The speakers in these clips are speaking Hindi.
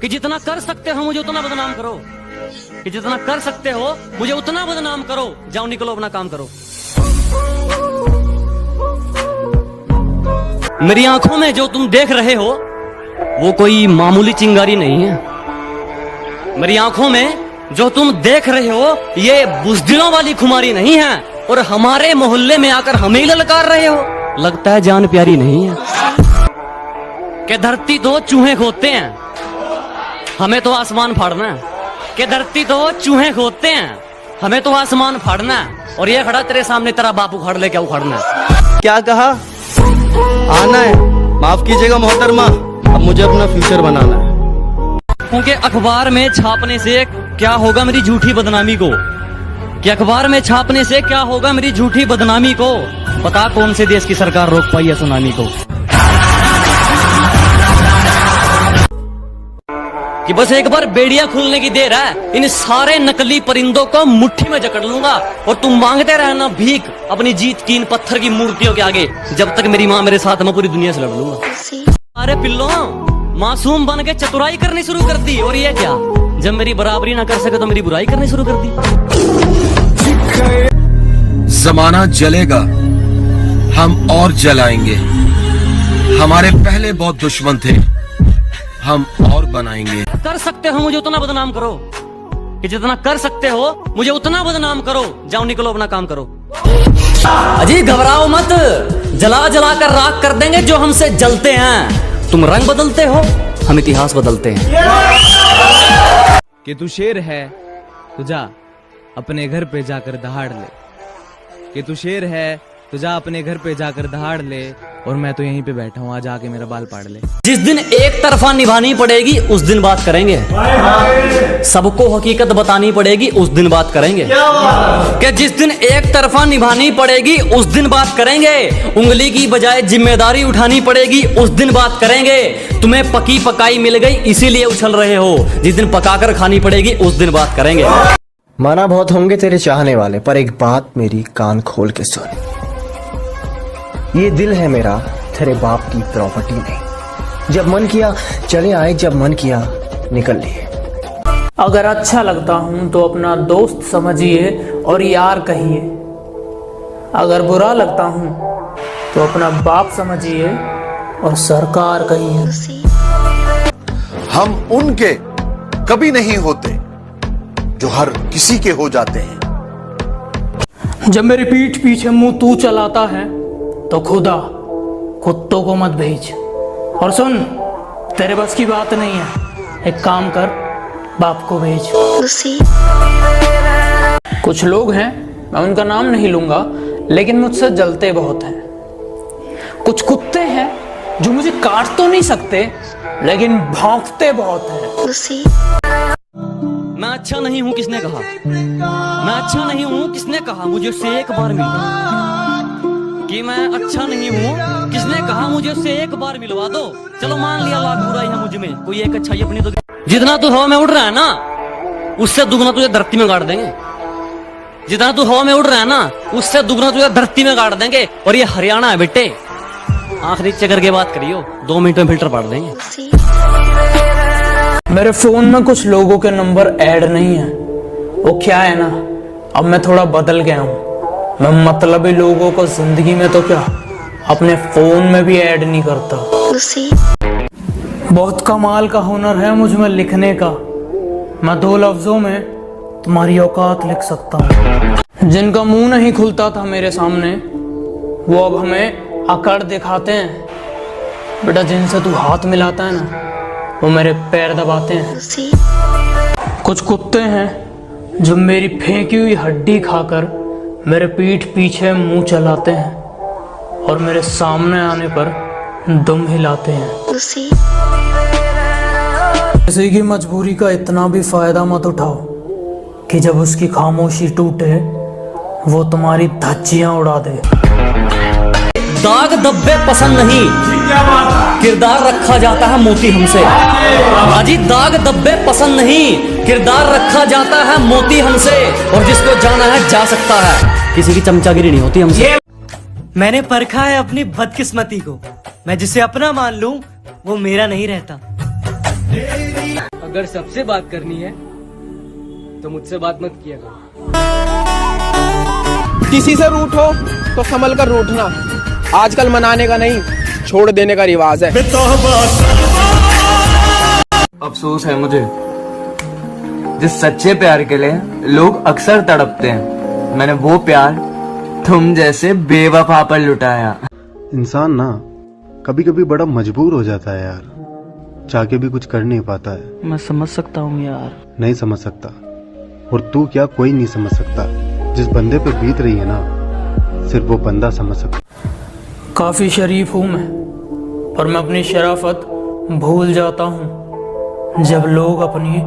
कि जितना कर सकते हो मुझे उतना बदनाम करो, कि जितना कर सकते हो मुझे उतना बदनाम करो। जाओ निकलो अपना काम करो। मेरी आंखों में जो तुम देख रहे हो वो कोई मामूली चिंगारी नहीं है। मेरी आंखों में जो तुम देख रहे हो ये बुज़दिलों वाली खुमारी नहीं है। और हमारे मोहल्ले में आकर हमें ही ललकार रहे हो, लगता है जान प्यारी नहीं है। कि धरती तो चूहे खोदते हैं, हमें तो आसमान फाड़ना है। कि धरती तो चूहे खोदते हैं, हमें तो आसमान फाड़ना है। और ये खड़ा तेरे सामने तेरा बाप उखाड़ ले, क्या उखाड़ना है? क्या कहा? आना है? माफ कीजिएगा मोहतरमा, अब मुझे अपना फ्यूचर बनाना है। क्योंकि अखबार में छापने से क्या होगा मेरी झूठी बदनामी को, कि अखबार में छापने से क्या होगा मेरी झूठी बदनामी को। पता कौन से देश की सरकार रोक पाई है सुनामी को। कि बस एक बार बेड़िया खुलने की देर है, इन सारे नकली परिंदों को मुट्ठी में जकड़ लूंगा और तुम मांगते रहना भीख अपनी जीत की इन पत्थर की मूर्तियों के आगे। जब तक मेरी माँ मेरे साथ, मैं पूरी दुनिया से लड़ लूंगा। अरे पिल्लो, मासूम बन के चतुराई करनी शुरू कर दी। और ये क्या, जब मेरी बराबरी ना कर सके तो मेरी बुराई करनी शुरू कर दी। जमाना जलेगा, हम और जलाएंगे। हमारे पहले बहुत दुश्मन थे, हम और बनाएंगे। कर सकते हो मुझे उतना बदनाम करो, कि जितना कर सकते हो मुझे उतना बदनाम करो। जाओ निकलो अपना काम करो। अजी घबराओ मत, जला जला कर राख कर देंगे जो हमसे जलते हैं। तुम रंग बदलते हो, हम इतिहास बदलते हैं। कि तू शेर है तो जा अपने घर पे जाकर दहाड़ ले, कि तू शेर है तो जा अपने घर पे जाकर दहाड़ ले, और मैं तो यहीं पे बैठा हूँ, आज आके मेरा बाल पाड़ ले। जिस दिन एक तरफा निभानी पड़ेगी उस दिन बात करेंगे, सबको हकीकत बतानी पड़ेगी उस दिन बात करेंगे। कि जिस दिन एक तरफा निभानी पड़ेगी उस दिन बात करेंगे, उंगली की बजाय जिम्मेदारी उठानी पड़ेगी उस दिन बात करेंगे। तुम्हें पकी पकाई मिल गई इसीलिए उछल रहे हो, जिस दिन पकाकर खानी पड़ेगी उस दिन बात करेंगे। माना बहुत होंगे तेरे चाहने वाले, पर एक बात मेरी कान खोल के सुन, ये दिल है मेरा तेरे बाप की प्रॉपर्टी नहीं। जब मन किया चले आए, जब मन किया निकल लिए। अगर अच्छा लगता हूं तो अपना दोस्त समझिए और यार कहिए, अगर बुरा लगता हूं तो अपना बाप समझिए और सरकार कहिए। हम उनके कभी नहीं होते जो हर किसी के हो जाते हैं। जब मेरी पीठ पीछे मुंह तू चलाता है तो खुदा कुत्तों को मत भेज। और सुन, तेरे बस की बात नहीं है, एक काम कर, बाप को भेज। कुछ लोग हैं, मैं उनका नाम नहीं लूंगा, लेकिन मुझसे जलते बहुत हैं। कुछ कुत्ते हैं जो मुझे काट तो नहीं सकते लेकिन भौंकते बहुत हैं। मैं अच्छा नहीं हूं किसने कहा, मैं अच्छा नहीं हूं किसने कहा, मुझे उससे एक बार मिलवा। कि मैं अच्छा नहीं हूँ किसने कहा, मुझे उससे एक बार मिलवा दो। चलो मान लिया लाख बुराई है मुझ में, कोई एक अच्छाई अपनी तो। जितना तू हवा में उड़ रहा है ना उससे दुगना तुझे धरती में गाड़ देंगे। जितना तू हवा में उड़ रहा है ना उससे दुगना तुझे धरती में गाड़ देंगे। और ये हरियाणा है बेटे, आंख नीचे करके बात करियो, 2 मिनट में फिल्टर पाड़ देंगे। मेरे फोन में कुछ लोगों के नंबर ऐड नहीं है। वो क्या है ना, अब मैं थोड़ा बदल गया हूँ। मैं मतलबी लोगों को जिंदगी में तो क्या अपने फोन में भी ऐड नहीं करता। बहुत कमाल का हुनर है मुझ में लिखने का। मैं 2 लफ्जों में तुम्हारी औकात लिख सकता हूँ। जिनका मुंह नहीं खुलता था मेरे सामने वो अब हमें अकड़ दिखाते हैं। बेटा, जिनसे तू हाथ मिलाता है ना वो मेरे पैर दबाते हैं। कुछ कुत्ते हैं जो मेरी फेंकी हुई हड्डी खाकर मेरे पीठ पीछे मुंह चलाते हैं और मेरे सामने आने पर दुम हिलाते हैं। किसी की मजबूरी का इतना भी फायदा मत उठाओ कि जब उसकी खामोशी टूटे वो तुम्हारी धज्जियां उड़ा दे। दाग धब्बे पसंद नहीं, किरदार रखा जाता है मोती हमसे। अजी दाग धब्बे पसंद नहीं, किरदार रखा जाता है मोती हमसे। और जिसको जाना है जा सकता है, किसी की चमचागिरी नहीं होती हमसे। मैंने परखा है अपनी बदकिस्मती को, मैं जिसे अपना मान लूं वो मेरा नहीं रहता। अगर सबसे बात करनी है तो मुझसे बात मत किया करो। किसी से रूठ हो तो संभल कर रूठना। आजकल मनाने का नहीं, छोड़ देने का रिवाज है। अफसोस है मुझे जिस सच्चे प्यार के लिए लोग अक्सर तड़पते हैं, मैंने वो प्यार तुम जैसे बेवफा पर लुटाया। इंसान ना कभी कभी बड़ा मजबूर हो जाता है यार, चाह के भी कुछ कर नहीं पाता है। मैं समझ सकता हूँ यार। नहीं समझ सकता, और तू क्या कोई नहीं समझ सकता। जिस बंदे पे बीत रही है ना, सिर्फ वो बंदा समझ सकता। काफी शरीफ हूँ मैं, पर मैं अपनी शराफत भूल जाता हूँ जब लोग अपनी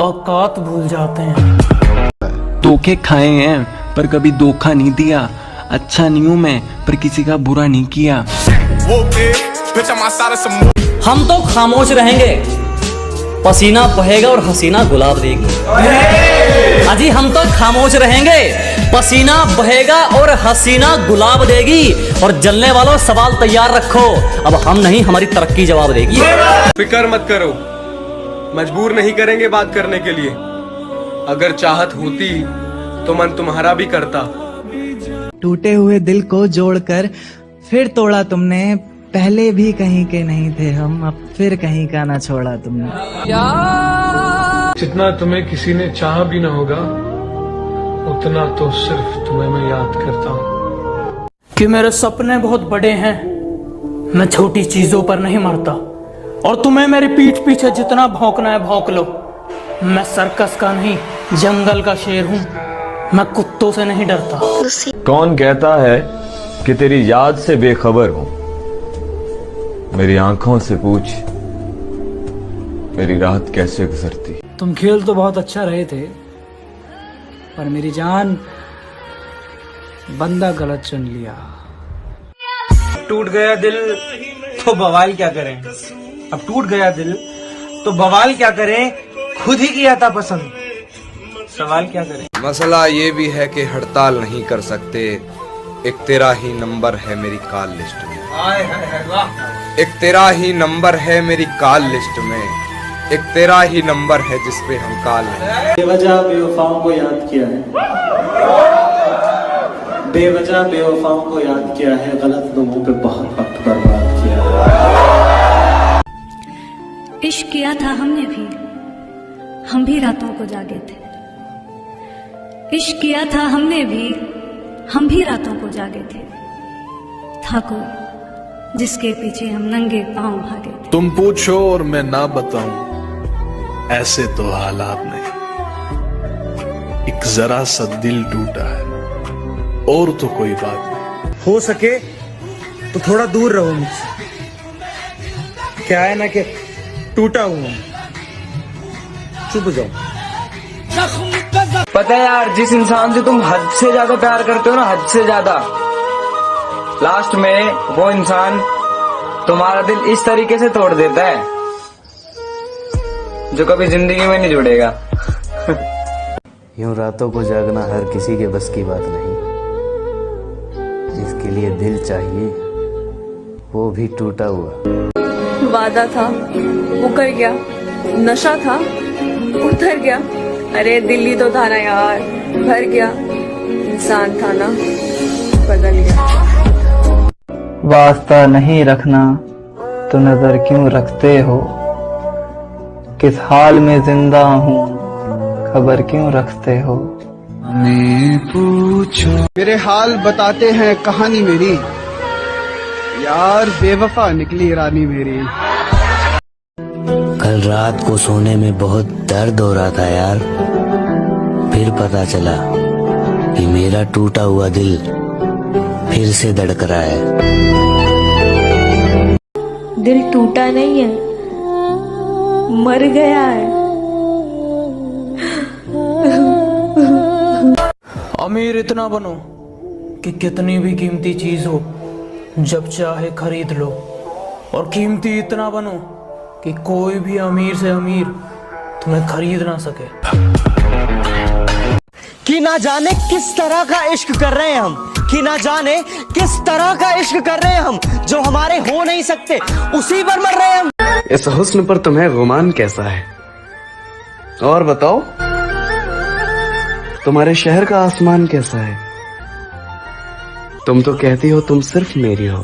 औकात भूल जाते हैं। धोखे खाए हैं पर कभी धोखा नहीं दिया। अच्छा नहीं हूँ मैं पर किसी का बुरा नहीं किया। हम तो खामोश रहेंगे, पसीना बहेगा और हसीना गुलाब देगी। अजी हम तो खामोश रहेंगे, पसीना बहेगा और हसीना गुलाब देगी। और जलने वालों सवाल तैयार रखो, अब हम नहीं हमारी तरक्की जवाब देगी। फिक्र मत करो, मजबूर नहीं करेंगे बात करने के लिए। अगर चाहत होती तो मन तुम्हारा भी करता। टूटे हुए दिल को जोड़कर फिर तोड़ा तुमने। पहले भी कहीं के नहीं थे हम, अब फिर कहीं का ना छोड़ा तुमने। जितना तुम्हें किसी ने चाहा भी ना होगा, उतना तो सिर्फ तुम्हें मैं याद करता हूँ। कि मेरे सपने बहुत बड़े हैं, मैं छोटी चीजों पर नहीं मरता। और तुम्हें मेरी पीठ पीछे जितना भौंकना है भौंक लो। मैं सर्कस का नहीं, जंगल का शेर हूँ, मैं कुत्तों से नहीं डरता। कौन कहता है कि तेरी याद से बेखबर हूँ? मेरी आंखों से पूछ मेरी रात कैसे गुजरती। तुम खेल तो बहुत अच्छा रहे थे, पर मेरी जान बंदा गलत चुन लिया। टूट गया दिल तो बवाल क्या करें। अब टूट गया दिल तो बवाल क्या करें, खुद ही किया था पसंद, सवाल क्या करें। मसला ये भी है कि हड़ताल नहीं कर सकते, एक तेरा ही नंबर है मेरी कॉल लिस्ट में। एक तेरा ही नंबर है मेरी कॉल लिस्ट में, एक तेरा ही नंबर है जिसपे हम कॉल हैं। बेवजह बेवफाओं को याद किया है, बेवजह बेवफाओं को याद किया है, गलत लोगों पे बहुत वक्त बर्बाद किया है। इश्क किया था हमने भी, हम भी रातों को जागे थे। इश्क किया था हमने भी, हम भी रातों को जागे थे। था कोई जिसके पीछे हम नंगे पांव भागे थे। तुम पूछो और मैं ना बताऊं, ऐसे तो हालात नहीं। एक जरा सा दिल टूटा है, और तो कोई बात नहीं। हो सके तो थोड़ा दूर रहो मुझसे। क्या है ना कि टूटा हुआ, चुप जाओ। पता है यार, जिस इंसान से तुम हद से ज्यादा प्यार करते हो ना, हद से ज्यादा, लास्ट में वो इंसान तुम्हारा दिल इस तरीके से तोड़ देता है जो कभी जिंदगी में नहीं जुड़ेगा। यूं रातों को जागना हर किसी के बस की बात नहीं। जिसके लिए दिल चाहिए वो भी टूटा हुआ। वादा था वो कर गया, नशा था उतर गया, अरे दिल्ली तो था ना यार, भर गया, इंसान था ना बदल गया। वास्ता नहीं रखना तो नजर क्यों रखते हो, किस हाल में जिंदा हूँ खबर क्यों रखते हो। मेरे हाल बताते हैं कहानी मेरी, यार बेवफा निकली रानी मेरी। कल रात को सोने में बहुत दर्द हो रहा था यार, फिर पता चला कि मेरा टूटा हुआ दिल फिर से धड़क रहा है। दिल टूटा नहीं है, मर गया है। अमीर इतना बनो कि कितनी भी कीमती चीज हो जब चाहे खरीद लो, और कीमती इतना बनो कि कोई भी अमीर से अमीर तुम्हें खरीद ना सके। कि ना जाने किस तरह का इश्क कर रहे हैं हम, कि ना जाने किस तरह का इश्क कर रहे हैं हम, जो हमारे हो नहीं सकते उसी पर मर रहे हैं हम। इस हुस्न पर तुम्हें गुमान कैसा है, और बताओ, तुम्हारे शहर का आसमान कैसा है? तुम तो कहती हो तुम सिर्फ मेरी हो,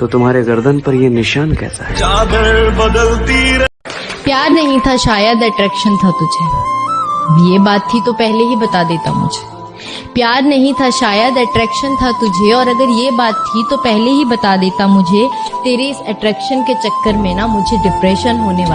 तो तुम्हारे गर्दन पर ये निशान कैसा है? प्यार नहीं था शायद अट्रैक्शन था तुझे, ये बात थी तो पहले ही बता देता मुझे। प्यार नहीं था शायद अट्रैक्शन था तुझे, और अगर ये बात थी तो पहले ही बता देता मुझे। तेरे इस अट्रैक्शन के चक्कर में ना मुझे डिप्रेशन होने वाला